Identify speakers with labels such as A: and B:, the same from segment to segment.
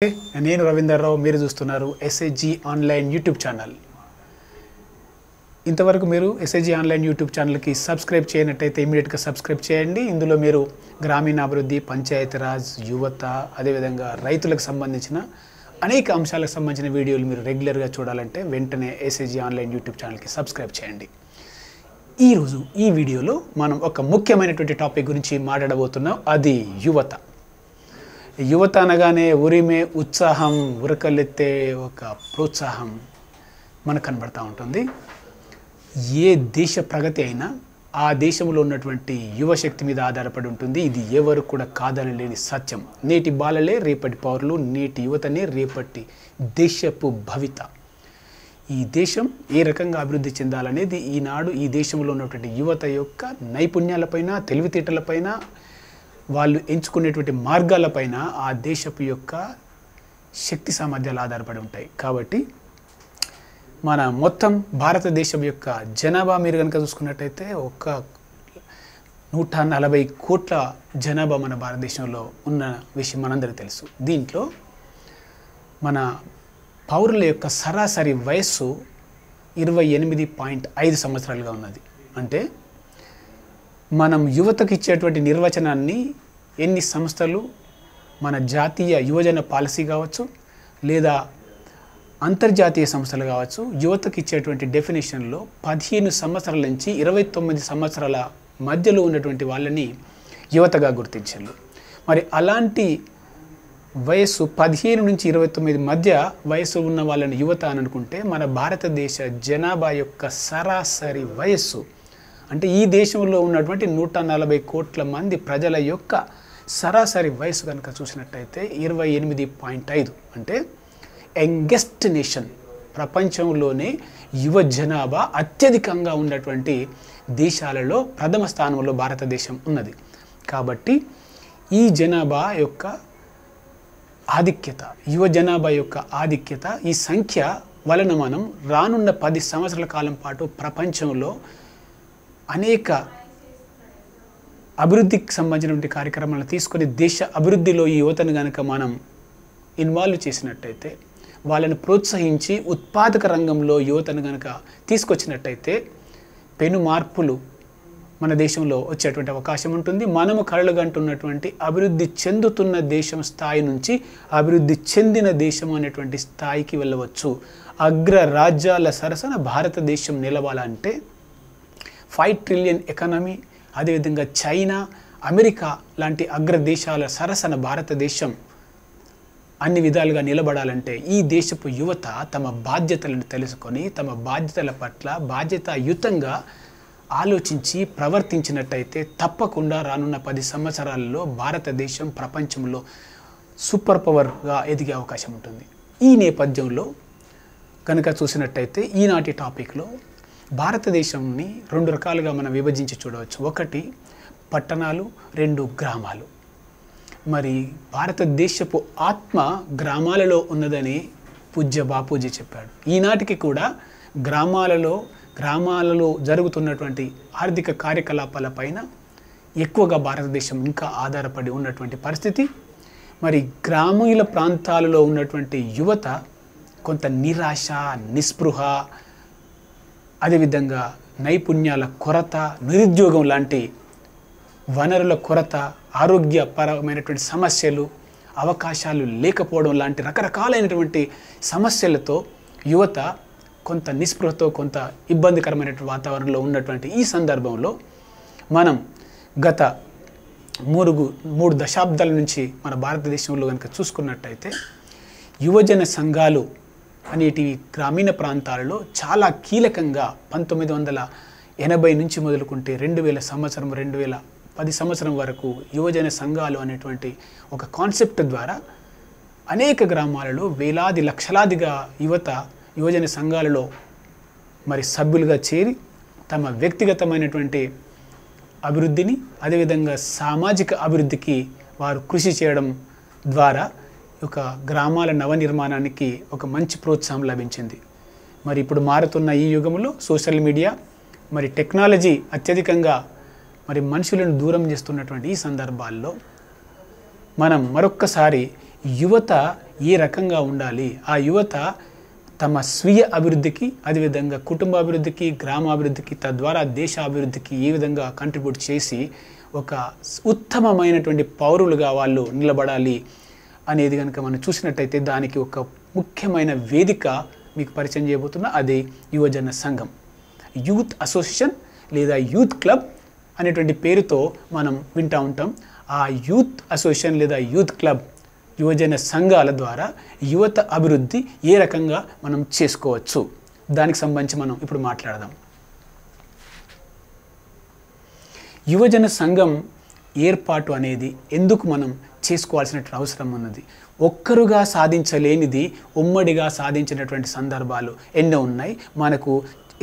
A: నేను రవీందర్రావు మీరు చూస్తున్నారు ఎస్ఏజీ ఆన్లైన్ యూట్యూబ్ ఛానల్. ఇంతవరకు మీరు ఎస్ఏజీ ఆన్లైన్ యూట్యూబ్ ఛానల్కి సబ్స్క్రైబ్ చేయనట్టయితే ఇమీడియట్గా సబ్స్క్రైబ్ చేయండి. ఇందులో మీరు గ్రామీణాభివృద్ధి, పంచాయతీరాజ్, యువత, అదేవిధంగా రైతులకు సంబంధించిన అనేక అంశాలకు సంబంధించిన వీడియోలు మీరు రెగ్యులర్గా చూడాలంటే వెంటనే ఎస్ఏజీ ఆన్లైన్ యూట్యూబ్ ఛానల్కి సబ్స్క్రైబ్ చేయండి. ఈరోజు ఈ వీడియోలో మనం ఒక ముఖ్యమైనటువంటి టాపిక్ గురించి మాట్లాడబోతున్నాం. అది యువత. యువత అనగానే ఉరిమే ఉత్సాహం, ఉరకలెత్తే ఒక ప్రోత్సాహం మనకు కనబడుతూ ఉంటుంది. ఏ దేశ ప్రగతి అయినా ఆ దేశంలో ఉన్నటువంటి యువశక్తి మీద ఆధారపడి ఉంటుంది. ఇది ఎవరు కూడా కాదనలేని సత్యం. నేటి బాలలే రేపటి పౌరులు, నేటి యువతనే రేపటి దేశపు భవిత. ఈ దేశం ఏ రకంగా అభివృద్ధి చెందాలనేది ఈనాడు ఈ దేశంలో ఉన్నటువంటి యువత యొక్క నైపుణ్యాలపైన, తెలివితేటలపైన, వాళ్ళు ఎంచుకునేటువంటి మార్గాలపైన ఆ దేశపు యొక్క శక్తి సామర్థ్యాలు ఆధారపడి ఉంటాయి. కాబట్టి మన మొత్తం భారతదేశం యొక్క జనాభా మీరు కనుక చూసుకున్నట్టయితే 140 కోట్ల జనాభా మన భారతదేశంలో ఉన్న విషయం మనందరికీ తెలుసు. దీంట్లో మన పౌరుల యొక్క సరాసరి వయస్సు 28.5 సంవత్సరాలుగా ఉన్నది. అంటే మనం యువతకు ఇచ్చేటువంటి నిర్వచనాన్ని ఎన్ని సంస్థలు, మన జాతీయ యువజన పాలసీ కావచ్చు లేదా అంతర్జాతీయ సంస్థలు కావచ్చు, యువతకు ఇచ్చేటువంటి డెఫినేషన్లో 15 సంవత్సరాల నుంచి 29 సంవత్సరాల మధ్యలో ఉన్నటువంటి వాళ్ళని యువతగా గుర్తించారు. మరి అలాంటి వయస్సు 15 నుంచి 29 మధ్య వయస్సు ఉన్న వాళ్ళని యువత అని అనుకుంటే, మన భారతదేశ జనాభా యొక్క సరాసరి వయస్సు అంటే ఈ దేశంలో ఉన్నటువంటి 140 కోట్ల మంది ప్రజల యొక్క సరాసరి వయసు కనుక చూసినట్టయితే 28.5. అంటే యంగెస్ట్ నేషన్, ప్రపంచంలోనే యువ జనాభా అత్యధికంగా ఉన్నటువంటి దేశాలలో ప్రథమ స్థానంలో భారతదేశం ఉన్నది. కాబట్టి ఈ జనాభా యొక్క ఆధిక్యత, యువ జనాభా యొక్క ఆధిక్యత, ఈ సంఖ్య వలన మనం రానున్న 10 సంవత్సరాల కాలం పాటు ప్రపంచంలో అనేక అభివృద్ధికి సంబంధించినటువంటి కార్యక్రమాలను తీసుకొని దేశ అభివృద్ధిలో ఈ యువతను కనుక మనం ఇన్వాల్వ్ చేసినట్టయితే, వాళ్ళని ప్రోత్సహించి ఉత్పాదక రంగంలో యువతను కనుక తీసుకొచ్చినట్టయితే పెను మార్పులు మన దేశంలో వచ్చేటువంటి అవకాశం ఉంటుంది. మనము కలలుగంటున్నటువంటి అభివృద్ధి చెందుతున్న దేశం స్థాయి నుంచి అభివృద్ధి చెందిన దేశం అనేటువంటి స్థాయికి వెళ్ళవచ్చు. అగ్ర రాజ్యాల సరసన భారతదేశం నిలవాలంటే 5 ట్రిలియన్ ఎకానమీ, అదేవిధంగా చైనా, అమెరికా లాంటి అగ్రదేశాల సరసన భారతదేశం అన్ని విధాలుగా నిలబడాలంటే ఈ దేశపు యువత తమ బాధ్యతలను తెలుసుకొని తమ బాధ్యతల పట్ల బాధ్యతాయుతంగా ఆలోచించి ప్రవర్తించినట్టయితే తప్పకుండా రానున్న 10 సంవత్సరాలలో భారతదేశం ప్రపంచంలో సూపర్ పవర్గా ఎదిగే అవకాశం ఉంటుంది. ఈ నేపథ్యంలో కనుక చూసినట్టయితే ఈనాటి టాపిక్లో భారతదేశంని 2 రకాలుగా మనం విభజించి చూడవచ్చు. 1 పట్టణాలు, 2 గ్రామాలు. మరి భారతదేశపు ఆత్మ గ్రామాలలో ఉన్నదని పూజ్య బాపూజీ చెప్పాడు. ఈనాటికి కూడా గ్రామాలలో జరుగుతున్నటువంటి ఆర్థిక కార్యకలాపాలపైన ఎక్కువగా భారతదేశం ఇంకా ఆధారపడి ఉన్నటువంటి పరిస్థితి. మరి గ్రామీణ ప్రాంతాలలో ఉన్నటువంటి యువత కొంత నిరాశ, నిస్పృహ, అదేవిధంగా నైపుణ్యాల కొరత, నిరుద్యోగం లాంటి వనరుల కొరత, ఆరోగ్యపరమైనటువంటి సమస్యలు, అవకాశాలు లేకపోవడం లాంటి రకరకాలైనటువంటి సమస్యలతో యువత కొంత నిస్పృహతో, కొంత ఇబ్బందికరమైనటువంటి వాతావరణంలో ఉన్నటువంటి ఈ సందర్భంలో మనం గత 3 దశాబ్దాల నుంచి మన భారతదేశంలో కనుక చూసుకున్నట్టయితే యువజన సంఘాలు అనేటివి గ్రామీణ ప్రాంతాలలో చాలా కీలకంగా 1980 నుంచి మొదలుకుంటే 2010 సంవత్సరం వరకు యువజన సంఘాలు అనేటువంటి ఒక కాన్సెప్ట్ ద్వారా అనేక గ్రామాలలో వేలాది లక్షలాదిగా యువజన సంఘాలలో మరి సభ్యులుగా చేరి తమ వ్యక్తిగతమైనటువంటి అభివృద్ధిని, అదేవిధంగా సామాజిక అభివృద్ధికి వారు కృషి చేయడం ద్వారా ఒక గ్రామాల నవనిర్మాణానికి ఒక మంచి ప్రోత్సాహం లభించింది. మరి ఇప్పుడు మారుతున్న ఈ యుగంలో సోషల్ మీడియా, మరి టెక్నాలజీ అత్యధికంగా మరి మనుషులను దూరం చేస్తున్నటువంటి ఈ సందర్భాల్లో మనం మరొక్కసారి యువత ఏ రకంగా ఉండాలి, ఆ యువత తమ స్వీయ అభివృద్ధికి, అదేవిధంగా కుటుంబ అభివృద్ధికి, గ్రామాభివృద్ధికి, తద్వారా దేశ అభివృద్ధికి ఏ విధంగా కంట్రిబ్యూట్ చేసి ఒక ఉత్తమమైనటువంటి పౌరులుగా వాళ్ళు నిలబడాలి అనేది కనుక మనం చూసినట్టయితే దానికి ఒక ముఖ్యమైన వేదిక మీకు పరిచయం చేయబోతున్నా, అదే యువజన సంఘం. యూత్ అసోసియేషన్ లేదా యూత్ క్లబ్ అనేటువంటి పేరుతో మనం వింటూ ఉంటాం. ఆ యూత్ అసోసియేషన్ లేదా యూత్ క్లబ్, యువజన సంఘాల ద్వారా యువత అభివృద్ధి ఏ రకంగా మనం చేసుకోవచ్చు, దానికి సంబంధించి మనం ఇప్పుడు మాట్లాడదాం. యువజన సంఘం ఏర్పాటు అనేది ఎందుకు మనం చేసుకోవాల్సినటువంటి అవసరం ఉన్నది? ఒక్కరుగా సాధించలేనిది ఉమ్మడిగా సాధించినటువంటి సందర్భాలు ఎన్నో ఉన్నాయి. మనకు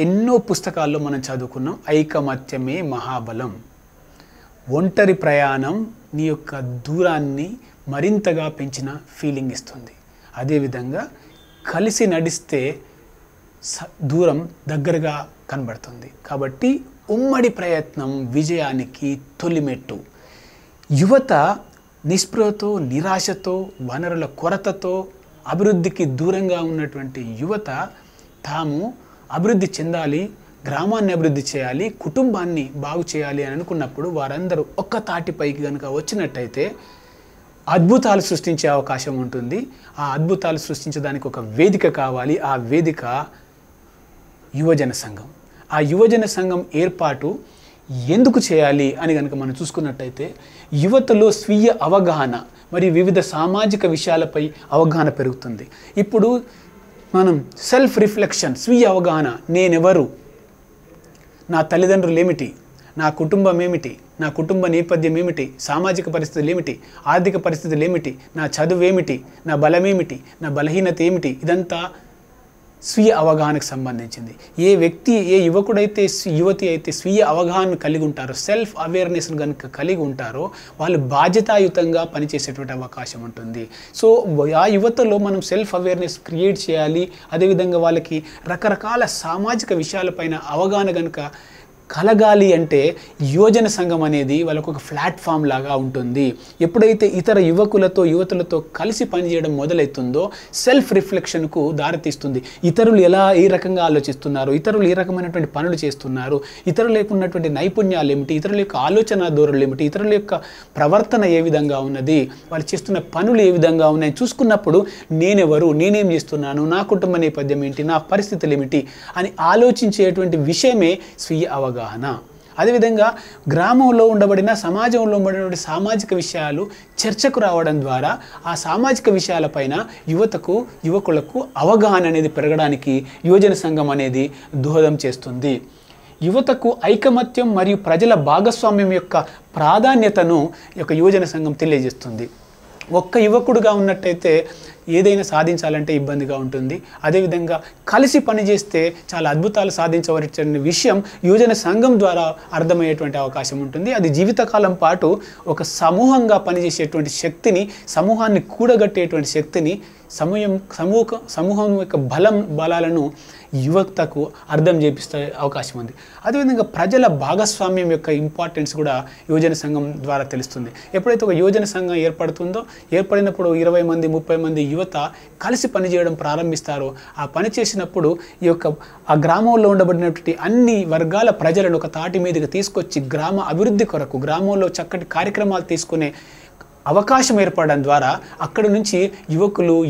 A: ఎన్నో పుస్తకాల్లో మనం చదువుకున్నాం, ఐకమత్యమే మహాబలం. ఒంటరి ప్రయాణం నీ యొక్క దూరాన్ని మరింతగా పెంచిన ఫీలింగ్ ఇస్తుంది. అదేవిధంగా కలిసి నడిస్తే దూరం దగ్గరగా కనబడుతుంది. కాబట్టి ఉమ్మడి ప్రయత్నం విజయానికి తొలిమెట్టు. యువత నిస్పృహతో, నిరాశతో, వనరుల కొరతతో అభివృద్ధికి దూరంగా ఉన్నటువంటి యువత తాము అభివృద్ధి చెందాలి, గ్రామాన్ని అభివృద్ధి చేయాలి, కుటుంబాన్ని బాగు చేయాలి అని అనుకున్నప్పుడు వారందరూ ఒక్క తాటిపైకి కనుక వచ్చినట్టయితే అద్భుతాలు సృష్టించే అవకాశం ఉంటుంది. ఆ అద్భుతాలు సృష్టించడానికి ఒక వేదిక కావాలి. ఆ వేదిక యువజన సంఘం. ఆ యువజన సంఘం ఏర్పాటు ఎందుకు చేయాలి అని కనుక మనం చూసుకున్నట్టయితే యువతలో స్వీయ అవగాహన మరియు వివిధ సామాజిక విషయాలపై అవగాహన పెరుగుతుంది. ఇప్పుడు మనం సెల్ఫ్ రిఫ్లెక్షన్, స్వీయ అవగాహన, నేనెవరు, నా తల్లిదండ్రులు ఏమిటి, నా కుటుంబం ఏమిటి, నా కుటుంబ నేపథ్యం ఏమిటి, సామాజిక పరిస్థితులు ఏమిటి, ఆర్థిక పరిస్థితులు ఏమిటి, నా చదువు ఏమిటి, నా బలం ఏమిటి, నా బలహీనత ఏమిటి, ఇదంతా స్వీయ అవగాహనకు సంబంధించింది. ఏ వ్యక్తి, ఏ యువకుడైతే, యువతి అయితే స్వీయ అవగాహన కలిగి ఉంటారో, సెల్ఫ్ అవేర్నెస్ కనుక కలిగి ఉంటారో వాళ్ళు బాధ్యతాయుతంగా పనిచేసేటువంటి అవకాశం ఉంటుంది. సో ఆ యువతలో మనం సెల్ఫ్ అవేర్నెస్ క్రియేట్ చేయాలి. అదేవిధంగా వాళ్ళకి రకరకాల సామాజిక విషయాలపైన అవగాహన కనుక కలగాలి అంటే యువజన సంఘం అనేది వాళ్ళకు ఒక ప్లాట్ఫామ్ లాగా ఉంటుంది. ఎప్పుడైతే ఇతర యువకులతో, యువతులతో కలిసి పనిచేయడం మొదలవుతుందో సెల్ఫ్ రిఫ్లెక్షన్కు దారితీస్తుంది. ఇతరులు ఏ రకంగా ఆలోచిస్తున్నారు, ఇతరులు ఏ రకమైనటువంటి పనులు చేస్తున్నారు, ఇతరుల యొక్క ఉన్నటువంటి నైపుణ్యాలు ఏమిటి, ఇతరుల యొక్క ఆలోచన ధోరణులు ఏమిటి, ఇతరుల యొక్క ప్రవర్తన ఏ విధంగా ఉన్నది, వాళ్ళు చేస్తున్న పనులు ఏ విధంగా ఉన్నాయి చూసుకున్నప్పుడు నేనెవరు, నేనేం చేస్తున్నాను, నా కుటుంబ నేపథ్యం ఏంటి, నా పరిస్థితులు ఏమిటి అని ఆలోచించేటువంటి విషయమే స్వీయ అవగాహన. అదేవిధంగా గ్రామంలో ఉండబడిన, సమాజంలో ఉండబడిన సామాజిక విషయాలు చర్చకు రావడం ద్వారా ఆ సామాజిక విషయాలపైన యువకులకు అవగాహన అనేది పెరగడానికి యువజన సంఘం అనేది దోహదం చేస్తుంది. యువతకు ఐకమత్యం మరియు ప్రజల భాగస్వామ్యం యొక్క ప్రాధాన్యతను యువజన సంఘం తెలియజేస్తుంది. ఒక్క యువకుడుగా ఉన్నట్టయితే ఏదైనా సాధించాలంటే ఇబ్బందిగా ఉంటుంది. అదేవిధంగా కలిసి పనిచేస్తే చాలా అద్భుతాలు సాధించవచ్చనే విషయం యువజన సంఘం ద్వారా అర్థమయ్యేటువంటి అవకాశం ఉంటుంది. అది జీవితకాలం పాటు ఒక సమూహంగా పనిచేసేటువంటి శక్తిని, సమూహాన్ని కూడగట్టేటువంటి శక్తిని, సమూహం యొక్క బలాలను యువతకు అర్థం చేపిస్తే అవకాశం ఉంది. అదేవిధంగా ప్రజల భాగస్వామ్యం యొక్క ఇంపార్టెన్స్ కూడా యువజన సంఘం ద్వారా తెలుస్తుంది. ఎప్పుడైతే ఒక యువజన సంఘం ఏర్పడినప్పుడు 20 మంది 30 మంది యువత కలిసి పనిచేయడం ప్రారంభిస్తారో, ఆ పని చేసినప్పుడు ఆ గ్రామంలో ఉండబడినటువంటి అన్ని వర్గాల ప్రజలను ఒక తాటి మీదకి తీసుకొచ్చి గ్రామ అభివృద్ధి కొరకు, గ్రామంలో చక్కటి కార్యక్రమాలు తీసుకునే అవకాశం ఏర్పడడం ద్వారా అక్కడి నుంచి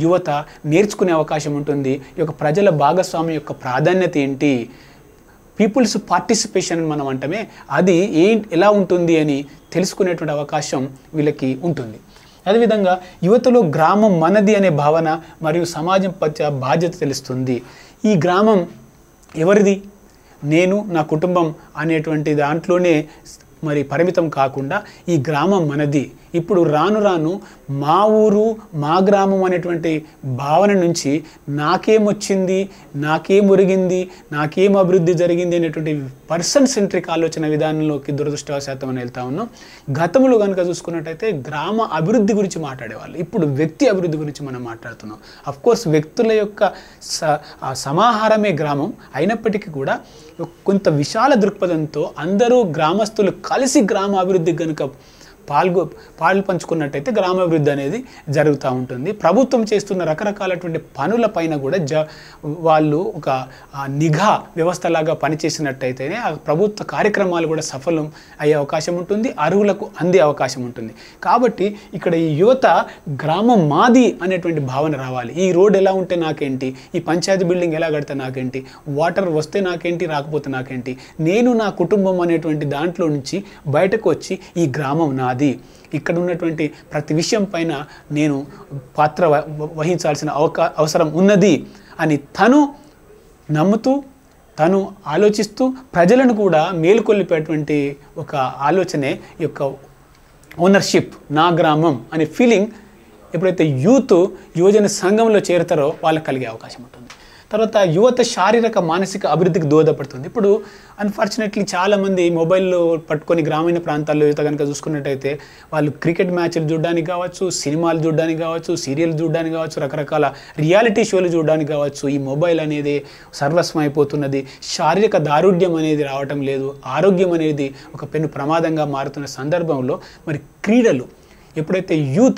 A: యువత నేర్చుకునే అవకాశం ఉంటుంది. ప్రజల భాగస్వామ్యం యొక్క ప్రాధాన్యత ఏంటి, పీపుల్స్ పార్టిసిపేషన్ అని మనం అంటమే, అది ఎలా ఉంటుంది అని తెలుసుకునేటువంటి అవకాశం వీళ్ళకి ఉంటుంది. అదేవిధంగా యువతలో గ్రామం మనది అనే భావన మరియు సమాజం పట్ల బాధ్యత తెలుస్తుంది. ఈ గ్రామం ఎవరిది, నేను, నా కుటుంబం అనేటువంటి దాంట్లోనే మరి పరిమితం కాకుండా ఈ గ్రామం మనది. ఇప్పుడు రాను రాను మా ఊరు, మా గ్రామం అనేటువంటి భావన నుంచి నాకేమొచ్చింది, నాకేం ఒరిగింది, నాకేం అభివృద్ధి జరిగింది అనేటువంటి పర్సన్ సెంట్రిక్ ఆలోచన విధానంలోకి దురదృష్టవశాతం అని వెళ్తా ఉన్నాం. గతంలో కనుక చూసుకున్నట్టయితే గ్రామ అభివృద్ధి గురించి మాట్లాడేవాళ్ళు, ఇప్పుడు వ్యక్తి అభివృద్ధి గురించి మనం మాట్లాడుతున్నాం. అఫ్కోర్స్ వ్యక్తుల యొక్క సమాహారమే గ్రామం అయినప్పటికీ కూడా కొంత విశాల దృక్పథంతో అందరూ గ్రామస్తులు కలిసి గ్రామ అభివృద్ధికి కనుక పాలు పంచుకున్నట్టయితే గ్రామాభివృద్ధి అనేది జరుగుతూ ఉంటుంది. ప్రభుత్వం చేస్తున్న రకరకాలటువంటి పనులపైన కూడా వాళ్ళు ఒక నిఘా వ్యవస్థలాగా పనిచేసినట్టయితేనే ఆ ప్రభుత్వ కార్యక్రమాలు కూడా సఫలం అయ్యే అవకాశం ఉంటుంది, అర్హులకు అందే అవకాశం ఉంటుంది. కాబట్టి ఇక్కడ ఈ యువత గ్రామం మాది అనేటువంటి భావన రావాలి. ఈ రోడ్ ఎలా ఉంటే నాకేంటి, ఈ పంచాయతీ బిల్డింగ్ ఎలా కడితే నాకేంటి, వాటర్ వస్తే నాకేంటి, రాకపోతే నాకేంటి, నేను నా కుటుంబం అనేటువంటి దాంట్లో నుంచి బయటకు వచ్చి ఈ గ్రామం నాది, ఇక్కడ ఉన్నటువంటి ప్రతి విషయం పైన నేను పాత్ర వహించాల్సిన అవసరం ఉన్నది అని తను నమ్ముతూ తను ఆలోచిస్తూ ప్రజలను కూడా మేలుకొల్పేటువంటి ఒక ఆలోచనే ఈ యొక్క ఓనర్షిప్, నా గ్రామం అనే ఫీలింగ్ ఎప్పుడైతే యువజన సంఘంలో చేరుతారో వాళ్ళకి కలిగే అవకాశం ఉంటుంది. తర్వాత యువత శారీరక మానసిక అభివృద్ధికి దోహదపడుతుంది. ఇప్పుడు అన్ఫార్చునేట్లీ చాలామంది మొబైల్లో పట్టుకొని గ్రామీణ ప్రాంతాల్లో యువత కనుక చూసుకున్నట్టయితే వాళ్ళు క్రికెట్ మ్యాచ్లు చూడడానికి కావచ్చు, సినిమాలు చూడడానికి కావచ్చు, సీరియల్ చూడడానికి కావచ్చు, రకరకాల రియాలిటీ షోలు చూడడానికి కావచ్చు, ఈ మొబైల్ అనేది సర్వస్వం అయిపోతున్నది. శారీరక దారుఢ్యం అనేది రావటం లేదు. ఆరోగ్యం అనేది ఒక పెను ప్రమాదంగా మారుతున్న సందర్భంలో మరి క్రీడలు ఎప్పుడైతే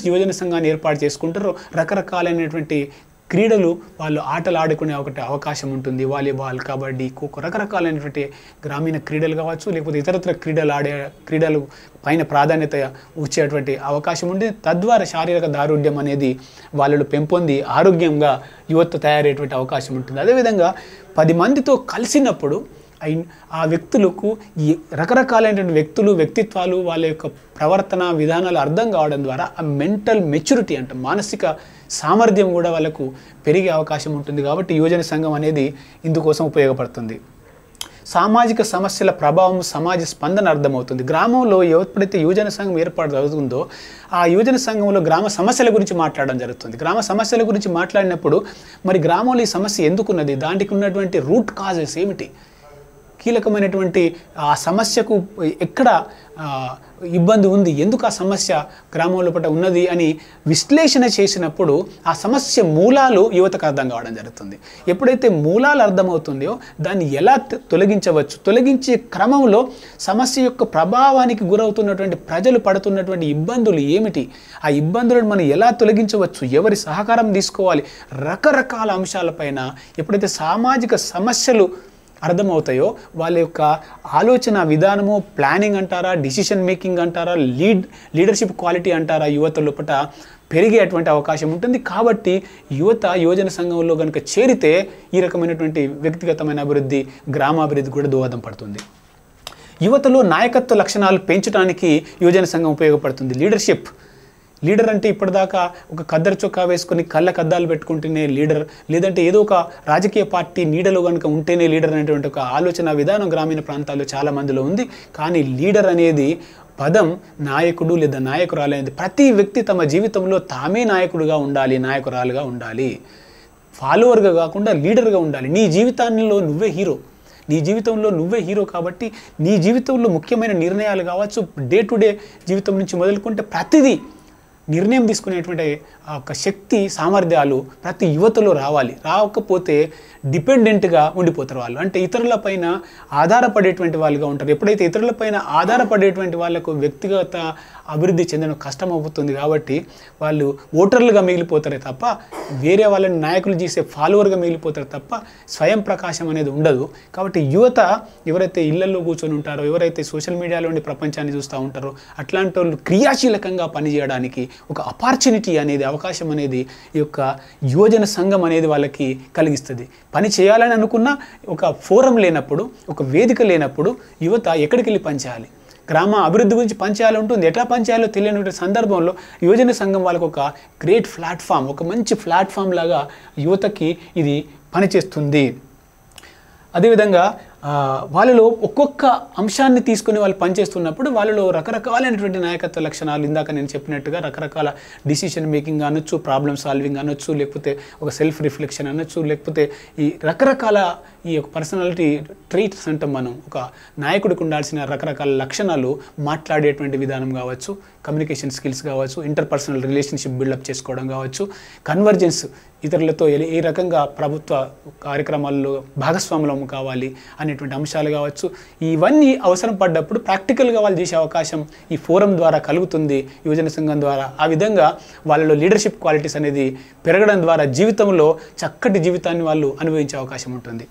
A: యువజన సంఘాన్ని ఏర్పాటు చేసుకుంటారో రకరకాలైనటువంటి క్రీడలు వాళ్ళు ఆటలు ఆడుకునే ఒకటి అవకాశం ఉంటుంది. వాలీబాల్, కబడ్డీ, ఖోఖో, రకరకాలైనటువంటి గ్రామీణ క్రీడలు కావచ్చు, లేకపోతే ఇతరత్ర క్రీడలు పైన ప్రాధాన్యత వచ్చేటువంటి అవకాశం ఉంటుంది. తద్వారా శారీరక దారుఢ్యం అనేది వాళ్ళలో పెంపొంది ఆరోగ్యంగా యువత తయారయ్యేటువంటి అవకాశం ఉంటుంది. అదేవిధంగా 10 మందితో కలిసినప్పుడు ఆ వ్యక్తులకు ఈ రకరకాలైనటువంటి వ్యక్తిత్వాలు, వాళ్ళ యొక్క ప్రవర్తన విధానాలు అర్థం కావడం ద్వారా ఆ మెంటల్ మెచ్యూరిటీ అంటే మానసిక సామర్థ్యం కూడా వాళ్ళకు పెరిగే అవకాశం ఉంటుంది. కాబట్టి యువజన సంఘం అనేది ఇందుకోసం ఉపయోగపడుతుంది. సామాజిక సమస్యల ప్రభావం, సమాజ స్పందన అర్థమవుతుంది. గ్రామంలో ఎప్పుడైతే యువజన సంఘం ఏర్పాటు జరుగుతుందో ఆ యువజన సంఘంలో గ్రామ సమస్యల గురించి మాట్లాడడం జరుగుతుంది. గ్రామ సమస్యల గురించి మాట్లాడినప్పుడు మరి గ్రామంలో ఈ సమస్య ఎందుకున్నది, దానికి ఉన్నటువంటి రూట్ కాజెస్ ఏమిటి, కీలకమైనటువంటి ఆ సమస్యకు ఎక్కడ ఇబ్బంది ఉంది, ఎందుకు ఆ సమస్య గ్రామంలో పట్ల ఉన్నది అని విశ్లేషణ చేసినప్పుడు ఆ సమస్య మూలాలు యువతకు అర్థం కావడం జరుగుతుంది. ఎప్పుడైతే మూలాలు అర్థమవుతుందో దాన్ని ఎలా తొలగించవచ్చు, తొలగించే క్రమంలో సమస్య యొక్క ప్రభావానికి గురవుతున్నటువంటి ప్రజలు పడుతున్నటువంటి ఇబ్బందులు ఏమిటి, ఆ ఇబ్బందులను మనం ఎలా తొలగించవచ్చు, ఎవరి సహకారం తీసుకోవాలి, రకరకాల అంశాలపైన ఎప్పుడైతే సామాజిక సమస్యలు అర్థమవుతాయో వాళ్ళ యొక్క ఆలోచన విధానము, ప్లానింగ్ అంటారా, డిసిషన్ మేకింగ్ అంటారా, లీడర్షిప్ క్వాలిటీ అంటారా, యువత లోపల పెరిగేటువంటి అవకాశం ఉంటుంది. కాబట్టి యువజన సంఘంలో కనుక చేరితే ఈ రకమైనటువంటి వ్యక్తిగతమైన అభివృద్ధి, గ్రామాభివృద్ధి కూడా దోహదం పడుతుంది. యువతలో నాయకత్వ లక్షణాలు పెంచడానికి యువజన సంఘం ఉపయోగపడుతుంది. లీడర్ అంటే ఇప్పటిదాకా ఒక కద్దరు చొక్కా వేసుకొని కళ్ళకు అద్దాలు పెట్టుకుంటేనే లీడర్, లేదంటే ఏదో ఒక రాజకీయ పార్టీ నీడలో కనుక ఉంటేనే లీడర్ అనేటువంటి ఒక ఆలోచన విధానం గ్రామీణ ప్రాంతాల్లో చాలా మందిలో ఉంది. కానీ లీడర్ అనేది పదం నాయకుడు లేదా నాయకురాలు అనేది ప్రతి వ్యక్తి తమ జీవితంలో తామే నాయకుడుగా ఉండాలి, నాయకురాలుగా ఉండాలి, ఫాలోవర్గా కాకుండా లీడర్గా ఉండాలి. నీ జీవితాల్లో నువ్వే హీరో కాబట్టి నీ జీవితంలో ముఖ్యమైన నిర్ణయాలు కావచ్చు, డే టు డే జీవితం నుంచి మొదలుకుంటే ప్రతిదీ నిర్ణయం తీసుకునేటువంటి ఒక శక్తి, సామర్థ్యాలు ప్రతి యువతలో రావాలి. రాకపోతే డిపెండెంట్గా ఉండిపోతారు వాళ్ళు, అంటే ఇతరులపైన ఆధారపడేటువంటి వాళ్ళుగా ఉంటారు. ఎప్పుడైతే ఇతరులపైన ఆధారపడేటువంటి వాళ్ళకు వ్యక్తిగత అభివృద్ధి చెందడం కష్టం అవుతుంది. కాబట్టి వాళ్ళు ఓటర్లుగా మిగిలిపోతారే తప్ప వేరే వాళ్ళని నాయకులు చేసే ఫాలోవర్గా మిగిలిపోతారు తప్ప స్వయం ప్రకాశం అనేది ఉండదు. కాబట్టి యువత ఎవరైతే ఇళ్లలో కూర్చొని ఉంటారో, ఎవరైతే సోషల్ మీడియాలో ఉండి ప్రపంచాన్ని చూస్తూ ఉంటారో అట్లాంటి వాళ్ళు క్రియాశీలకంగా పనిచేయడానికి ఒక ఆపర్చునిటీ అనేది, అవకాశం అనేది ఈ యొక్క యువజన సంఘం అనేది వాళ్ళకి కలిగిస్తుంది. పని చేయాలని అనుకున్న ఒక ఫోరం లేనప్పుడు, ఒక వేదిక లేనప్పుడు యువత ఎక్కడికి వెళ్ళి పనిచేయాలి, గ్రామ అభివృద్ధి గురించి పనిచేయాలి ఉంటుంది. ఎట్లా పనిచేయాలో తెలియని సందర్భంలో యువజన సంఘం వాళ్ళకు ఒక గ్రేట్ ప్లాట్ఫామ్, ఒక మంచి ప్లాట్ఫామ్ లాగా యువతకి ఇది పనిచేస్తుంది. అదేవిధంగా వాళ్ళలో ఒక్కొక్క అంశాన్ని తీసుకుని వాళ్ళు పనిచేస్తున్నప్పుడు వాళ్ళలో రకరకాలైనటువంటి నాయకత్వ లక్షణాలు, ఇందాక నేను చెప్పినట్టుగా రకరకాల డిసిషన్ మేకింగ్ అనొచ్చు, ప్రాబ్లమ్ సాల్వింగ్ అనొచ్చు, లేకపోతే ఒక సెల్ఫ్ రిఫ్లెక్షన్ అనొచ్చు, లేకపోతే ఈ రకరకాల ఈ యొక్క పర్సనాలిటీ ట్రైట్స్ అంటాం మనం. ఒక నాయకుడికి ఉండాల్సిన రకరకాల లక్షణాలు, మాట్లాడేటువంటి విధానం కావచ్చు, కమ్యూనికేషన్ స్కిల్స్ కావచ్చు, ఇంటర్పర్సనల్ రిలేషన్షిప్ బిల్డప్ చేసుకోవడం కావచ్చు, కన్వర్జెన్స్ ఇతరులతో ఏ రకంగా ప్రభుత్వ కార్యక్రమాల్లో భాగస్వాములం కావాలి అనేటువంటి అంశాలు కావచ్చు, ఇవన్నీ అవసరం పడ్డప్పుడు ప్రాక్టికల్గా వాళ్ళు చేసే అవకాశం ఈ ఫోరం ద్వారా కలుగుతుంది, యువజన సంఘం ద్వారా. ఆ విధంగా వాళ్ళలో లీడర్షిప్ క్వాలిటీస్ అనేది పెరగడం ద్వారా జీవితంలో చక్కటి జీవితాన్ని వాళ్ళు అనుభవించే అవకాశం ఉంటుంది.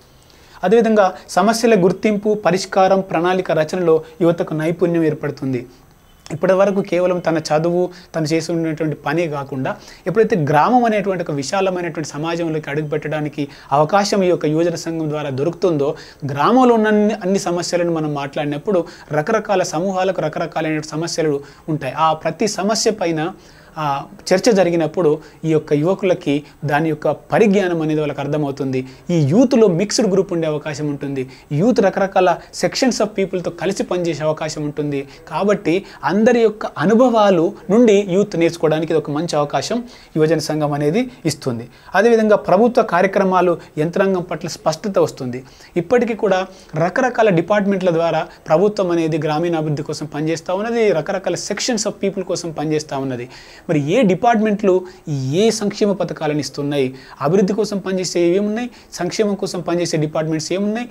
A: అదేవిధంగా సమస్యల గుర్తింపు, పరిష్కారం, ప్రణాళిక రచనలో యువతకు నైపుణ్యం ఏర్పడుతుంది. ఇప్పటి వరకు కేవలం తన చదువు, తను చేసి ఉన్నటువంటి పనే కాకుండా ఎప్పుడైతే గ్రామం అనేటువంటి ఒక విశాలమైనటువంటి సమాజంలోకి అడుగుపెట్టడానికి అవకాశం ఈ యొక్క యువజన సంఘం ద్వారా దొరుకుతుందో, గ్రామంలో ఉన్న అన్ని సమస్యలను మనం మాట్లాడినప్పుడు రకరకాల సమూహాలకు రకరకాలైన సమస్యలు ఉంటాయి. ఆ ప్రతి సమస్య పైన చర్చ జరిగినప్పుడు ఈ యొక్క యువకులకి దాని యొక్క పరిజ్ఞానం అనేది వాళ్ళకి అర్థమవుతుంది. ఈ యూత్లో మిక్స్డ్ గ్రూప్ ఉండే అవకాశం ఉంటుంది. యూత్ రకరకాల సెక్షన్స్ ఆఫ్ పీపుల్తో కలిసి పనిచేసే అవకాశం ఉంటుంది. కాబట్టి అందరి యొక్క అనుభవాలు నుండి యూత్ నేర్చుకోవడానికి ఇది ఒక మంచి అవకాశం యువజన సంఘం అనేది ఇస్తుంది. అదేవిధంగా ప్రభుత్వ కార్యక్రమాలు యంత్రాంగం పట్ల స్పష్టత వస్తుంది. ఇప్పటికీ కూడా రకరకాల డిపార్ట్మెంట్ల ద్వారా ప్రభుత్వం అనేది గ్రామీణాభివృద్ధి కోసం పనిచేస్తూ ఉన్నది, రకరకాల సెక్షన్స్ ఆఫ్ పీపుల్ కోసం పనిచేస్తూ ఉన్నది. మరి ఏ డిపార్ట్మెంట్లు ఏ సంక్షేమ పథకాలను ఇస్తున్నాయి, అభివృద్ధి కోసం పనిచేసే ఏమున్నాయి, సంక్షేమం కోసం పనిచేసే డిపార్ట్మెంట్స్ ఏమున్నాయి,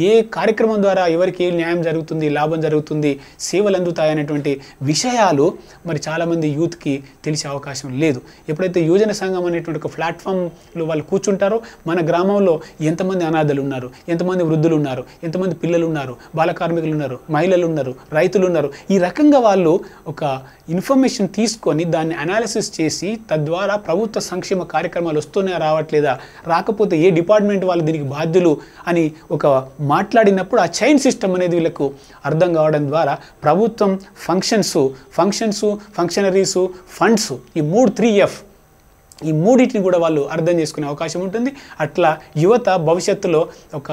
A: ఏ కార్యక్రమం ద్వారా ఎవరికి ఏ న్యాయం జరుగుతుంది, లాభం జరుగుతుంది, సేవలు అందుతాయనేటువంటి విషయాలు మరి చాలామంది యూత్కి తెలిసే అవకాశం లేదు. ఎప్పుడైతే యువజన సంఘం అనేటువంటి ఒక ప్లాట్ఫామ్లో వాళ్ళు కూర్చుంటారో, మన గ్రామంలో ఎంతమంది అనాథలు ఉన్నారు, ఎంతమంది వృద్ధులు ఉన్నారు, ఎంతమంది పిల్లలు ఉన్నారు, బాల కార్మికులు ఉన్నారు, మహిళలు ఉన్నారు, రైతులు ఉన్నారు, ఈ రకంగా వాళ్ళు ఒక ఇన్ఫర్మేషన్ తీసుకొని దాన్ని అనాలిసిస్ చేసి తద్వారా ప్రభుత్వ సంక్షేమ కార్యక్రమాలు వస్తున్నాయా రావట్లేదా, రాకపోతే ఏ డిపార్ట్మెంట్ వాళ్ళు దీనికి బాధ్యులు అని ఒక మాట్లాడినప్పుడు ఆ చైన్ సిస్టమ్ అనేది వీళ్ళకు అర్థం కావడం ద్వారా ప్రభుత్వం ఫంక్షనరీసు, ఫండ్స్, ఈ 3F ఈ మూడింటిని కూడా వాళ్ళు అర్థం చేసుకునే అవకాశం ఉంటుంది. అట్లా యువత భవిష్యత్తులో ఒక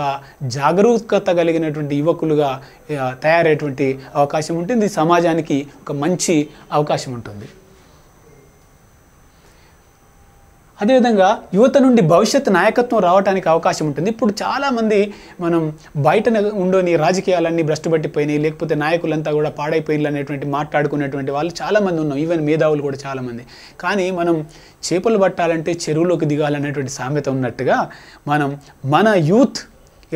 A: జాగరూకత కలిగినటువంటి యువకులుగా తయారయ్యేటువంటి అవకాశం ఉంటుంది. సమాజానికి ఒక మంచి అవకాశం ఉంటుంది. అదేవిధంగా యువత నుండి భవిష్యత్తు నాయకత్వం రావడానికి అవకాశం ఉంటుంది. ఇప్పుడు చాలామంది మనం బయట ఉండని రాజకీయాలన్నీ భ్రష్టు పట్టిపోయినాయి, లేకపోతే నాయకులంతా కూడా పాడైపోయినాయి అనేటువంటి మాట్లాడుకునేటువంటి వాళ్ళు చాలామంది ఉన్నాం, ఈవెన్ మేధావులు కూడా చాలామంది. కానీ మనం చేపలు పట్టాలంటే చెరువులోకి దిగాలనేటువంటి సామెత ఉన్నట్టుగా మన యూత్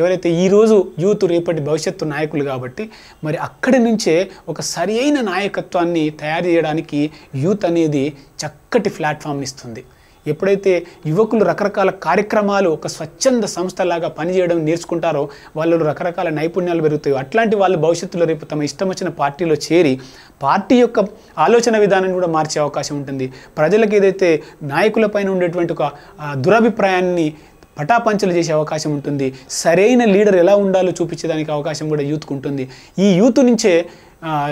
A: ఎవరైతే ఈరోజు యూత్ రేపటి భవిష్యత్తు నాయకులు కాబట్టి మరి అక్కడి నుంచే ఒక సరి అయిన నాయకత్వాన్ని తయారు చేయడానికి యూత్ అనేది చక్కటి ప్లాట్ఫామ్ని ఇస్తుంది. ఎప్పుడైతే యువకులు రకరకాల కార్యక్రమాలు ఒక స్వచ్ఛంద సంస్థలాగా పనిచేయడం నేర్చుకుంటారో వాళ్ళు రకరకాల నైపుణ్యాలు పెరుగుతాయి. అట్లాంటి వాళ్ళు భవిష్యత్తులో రేపు తమ ఇష్టం వచ్చిన పార్టీలో చేరి పార్టీ యొక్క ఆలోచన విధానాన్ని కూడా మార్చే అవకాశం ఉంటుంది. ప్రజలకు ఏదైతే నాయకులపైన ఉండేటువంటి ఒక దురభిప్రాయాన్ని పటాపంచలు చేసే అవకాశం ఉంటుంది. సరైన లీడర్ ఎలా ఉండాలో చూపించేదానికి అవకాశం కూడా యూత్కు ఉంటుంది. ఈ యూత్ నుంచే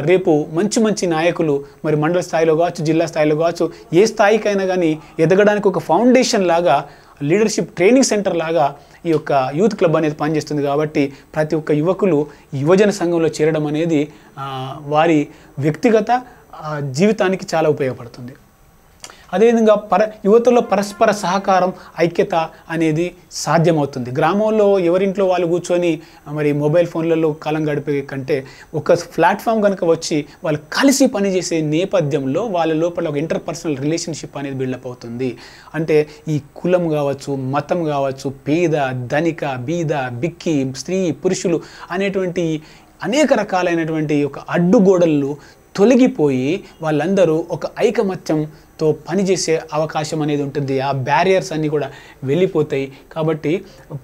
A: రేపు మంచి నాయకులు మరి మండల స్థాయిలో కావచ్చు, జిల్లా స్థాయిలో కావచ్చు, ఏ స్థాయికైనా కానీ ఎదగడానికి ఒక ఫౌండేషన్ లాగా, లీడర్షిప్ ట్రైనింగ్ సెంటర్ లాగా ఈ యొక్క యూత్ క్లబ్ అనేది పనిచేస్తుంది. కాబట్టి ప్రతి ఒక్క యువకులు యువజన సంఘంలో చేరడం అనేది వారి వ్యక్తిగత జీవితానికి చాలా ఉపయోగపడుతుంది. అదేవిధంగా యువతలో పరస్పర సహకారం, ఐక్యత అనేది సాధ్యమవుతుంది. గ్రామంలో ఎవరింట్లో వాళ్ళు కూర్చొని మరి మొబైల్ ఫోన్లలో కాలం గడిపే కంటే ఒక ప్లాట్ఫామ్ కనుక వచ్చి వాళ్ళు కలిసి పనిచేసే నేపథ్యంలో వాళ్ళ లోపల ఒక ఇంటర్పర్సనల్ రిలేషన్షిప్ అనేది బిల్డప్ అవుతుంది. అంటే ఈ కులం కావచ్చు, మతం కావచ్చు, పేద, ధనిక, బీద, బిక్కి, స్త్రీ, పురుషులు అనేటువంటి అనేక రకాలైనటువంటి ఒక అడ్డుగోడలు తొలగిపోయి వాళ్ళందరూ ఒక ఐకమత్యంతో పనిచేసే అవకాశం అనేది ఉంటుంది. ఆ బ్యారియర్స్ అన్నీ కూడా వెళ్ళిపోతాయి. కాబట్టి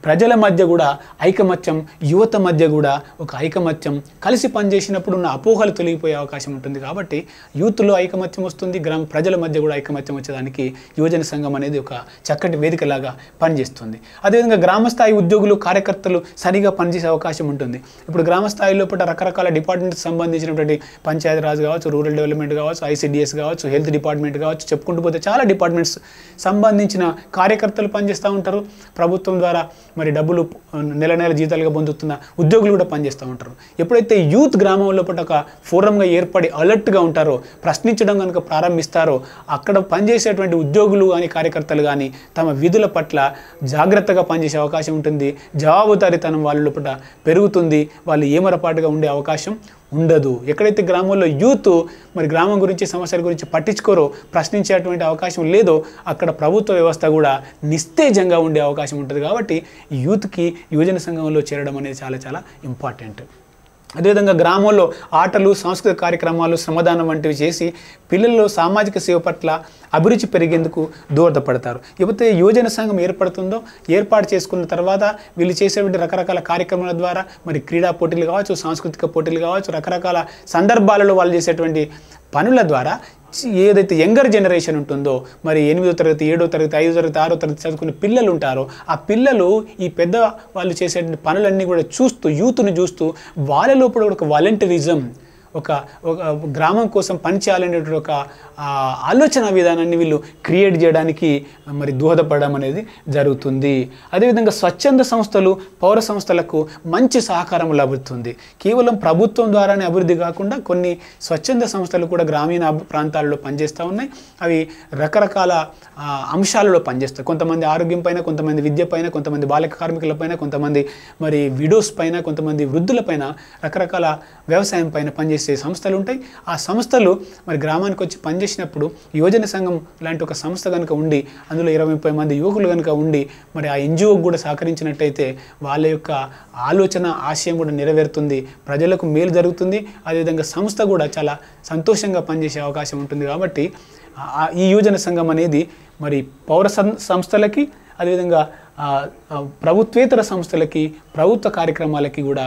A: ప్రజల మధ్య కూడా ఐకమత్యం, యువత మధ్య కూడా ఒక ఐకమత్యం, కలిసి పనిచేసినప్పుడు ఉన్న అపోహలు తొలగిపోయే అవకాశం ఉంటుంది. కాబట్టి యూత్లో ఐకమత్యం వస్తుంది, ప్రజల మధ్య కూడా ఐకమత్యం వచ్చేదానికి యువజన సంఘం అనేది ఒక చక్కటి వేదికలాగా పనిచేస్తుంది. అదేవిధంగా గ్రామస్థాయి ఉద్యోగులు, కార్యకర్తలు సరిగా పనిచేసే అవకాశం ఉంటుంది. ఇప్పుడు గ్రామస్థాయి లోపల రకరకాల డిపార్ట్మెంట్కి సంబంధించినటువంటి పంచాయతీరాజ్ కావచ్చు, రూరల్ డెవలప్మెంట్ కావచ్చు, ఐసిడిఎస్ కావచ్చు, హెల్త్ డిపార్ట్మెంట్ కావచ్చు, చెప్పుకుంటూ పోతే చాలా డిపార్ట్మెంట్స్ సంబంధించిన కార్యకర్తలు పనిచేస్తూ ఉంటారు. ప్రభుత్వం ద్వారా మరి డబ్బులు నెల జీతాలుగా పొందుతున్న ఉద్యోగులు కూడా పనిచేస్తూ ఉంటారు. ఎప్పుడైతే యూత్ గ్రామం లోపల ఒక ఫోరంగా ఏర్పడి అలర్ట్గా ఉంటారో, ప్రశ్నించడం కనుక ప్రారంభిస్తారో, అక్కడ పనిచేసేటువంటి ఉద్యోగులు కానీ కార్యకర్తలు కానీ తమ విధుల పట్ల జాగ్రత్తగా పనిచేసే అవకాశం ఉంటుంది. జవాబుదారీతనం వాళ్ళ లోపల పెరుగుతుంది. వాళ్ళు ఏమరపాటుగా ఉండే అవకాశం ఉండదు. ఎక్కడైతే గ్రామంలో యూత్ మరి గ్రామం గురించి సమస్యల గురించి పట్టించుకోరో, ప్రశ్నించేటువంటి అవకాశం లేదో, అక్కడ ప్రభుత్వ వ్యవస్థ కూడా నిస్తేజంగా ఉండే అవకాశం ఉంటుంది. కాబట్టి యూత్కి యువజన సంఘంలో చేరడం అనేది చాలా చాలా ఇంపార్టెంట్. అదేవిధంగా గ్రామంలో ఆటలు, సాంస్కృతిక కార్యక్రమాలు, శ్రమదానం వంటివి చేసి పిల్లల్లో సామాజిక సేవ పట్ల అభిరుచి పెరిగేందుకు దోహదపడతారు. ఎప్పుడైతే యువజన సంఘం ఏర్పాటు చేసుకున్న తర్వాత వీళ్ళు చేసేటువంటి రకరకాల కార్యక్రమాల ద్వారా మరి క్రీడా పోటీలు కావచ్చు, సాంస్కృతిక పోటీలు కావచ్చు, రకరకాల సందర్భాలలో వాళ్ళు చేసేటువంటి పనుల ద్వారా ఏదైతే యంగర్ జనరేషన్ ఉంటుందో, మరి 8వ తరగతి, 7వ తరగతి, 5వ తరగతి, 6వ తరగతి చదువుకునే పిల్లలు ఉంటారో, ఆ పిల్లలు ఈ పెద్ద వాళ్ళు చేసేటువంటి పనులన్నీ కూడా చూస్తూ, యూత్ను చూస్తూ వాళ్ళ లోపల ఒక వాలంటీరిజం, ఒక గ్రామం కోసం పనిచేయాలనేటువంటి ఒక ఆలోచన విధానాన్ని వీళ్ళు క్రియేట్ చేయడానికి మరి దోహదపడడం అనేది జరుగుతుంది. అదేవిధంగా స్వచ్ఛంద సంస్థలు, పౌర సంస్థలకు మంచి సహకారం లభిస్తుంది. కేవలం ప్రభుత్వం ద్వారానే అభివృద్ధి కాకుండా కొన్ని స్వచ్ఛంద సంస్థలు కూడా గ్రామీణ ప్రాంతాల్లో పనిచేస్తూ ఉన్నాయి. అవి రకరకాల అంశాలలో పనిచేస్తాయి. కొంతమంది ఆరోగ్యం పైన, కొంతమంది విద్య పైన, కొంతమంది బాలిక కార్మికుల పైన, కొంతమంది మరి విడోస్ పైన, కొంతమంది వృద్ధుల పైన, రకరకాల వ్యవసాయం పైన పనిచేసే సంస్థలు ఉంటాయి. ఆ సంస్థలు మరి గ్రామానికి వచ్చి పనిచేసినప్పుడు యువజన సంఘం లాంటి ఒక సంస్థ కనుక ఉండి, అందులో 20-30 మంది యువకులు కనుక ఉండి మరి ఆ ఎన్జిఓకి కూడా సహకరించినట్టయితే వాళ్ళ యొక్క ఆలోచన, ఆశయం కూడా నెరవేరుతుంది, ప్రజలకు మేలు జరుగుతుంది. అదేవిధంగా సంస్థ కూడా చాలా సంతోషంగా పనిచేసే అవకాశం ఉంటుంది. కాబట్టి ఈ యువజన సంఘం అనేది మరి పౌర సంస్థలకి, అదేవిధంగా ప్రభుత్వేతర సంస్థలకి, ప్రభుత్వ కార్యక్రమాలకి కూడా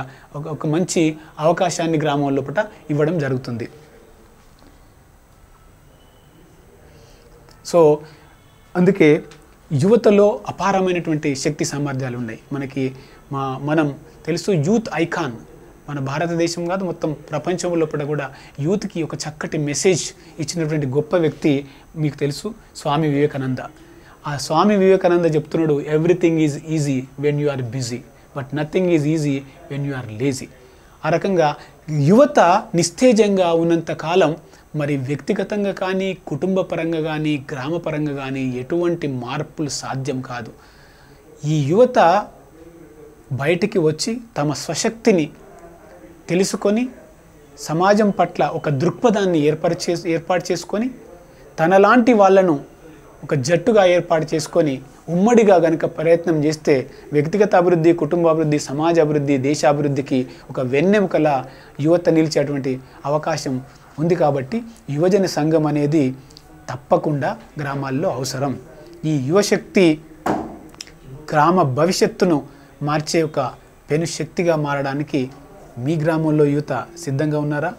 A: ఒక మంచి అవకాశాన్ని గ్రామం లోపల ఇవ్వడం జరుగుతుంది. సో అందుకే యువతలో అపారమైనటువంటి శక్తి సామర్థ్యాలు ఉన్నాయి. మనం తెలుసు, యూత్ ఐకాన్ మన భారతదేశం కాదు, మొత్తం ప్రపంచం లోపల కూడా యూత్కి ఒక చక్కటి మెసేజ్ ఇచ్చినటువంటి గొప్ప వ్యక్తి మీకు తెలుసు, స్వామి వివేకానంద. ఆ స్వామి వివేకానంద చెప్తున్నాడు, everything is easy when you are busy, but nothing is easy when you are lazy. ఆ రకంగా యువత నిస్తేజంగా ఉన్నంత కాలం మరి వ్యక్తిగతంగా కానీ, కుటుంబ పరంగా కానీ, గ్రామ పరంగా కానీ ఎటువంటి మార్పులు సాధ్యం కాదు. ఈ యువత బయటికి వచ్చి తమ స్వశక్తిని తెలుసుకొని సమాజం పట్ల ఒక దృక్పథాన్ని ఏర్పాటు చేసుకొని తనలాంటి వాళ్ళను ఒక జట్టుగా ఏర్పాటు చేసుకొని ఉమ్మడిగా గనుక ప్రయత్నం చేస్తే వ్యక్తిగత అభివృద్ధి, కుటుంబ అభివృద్ధి, సమాజ అభివృద్ధి, దేశ అభివృద్ధికి ఒక వెన్నెముకల యువత నిలిచేటువంటి అవకాశం ఉంది. కాబట్టి యువజన సంఘం అనేది తప్పకుండా గ్రామాల్లో అవసరం. ఈ యువశక్తి గ్రామ భవిష్యత్తును మార్చే ఒక పెను శక్తిగా మారడానికి మీ గ్రామంలో యువత సిద్ధంగా ఉన్నారా?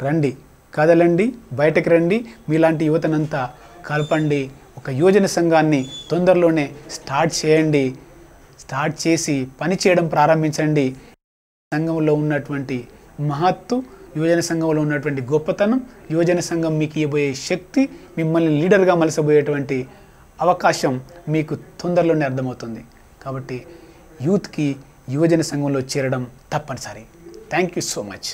A: రండి, కదలండి, బయటకు రండి, మీలాంటి యువతనంతా కలపండి. ఒక యువజన సంఘాన్ని తొందరలోనే స్టార్ట్ చేయండి. స్టార్ట్ చేసి పని చేయడం ప్రారంభించండి. సంఘంలో ఉన్నటువంటి మహత్తు, యువజన సంఘంలో ఉన్నటువంటి గొప్పతనం, యువజన సంఘం మీకు ఇవ్వబోయే శక్తి, మిమ్మల్ని లీడర్గా మలసబోయేటువంటి అవకాశం మీకు తొందరలోనే అర్థమవుతుంది. కాబట్టి యూత్కి యువజన సంఘంలో చేరడం తప్పనిసరి. Thank you so much.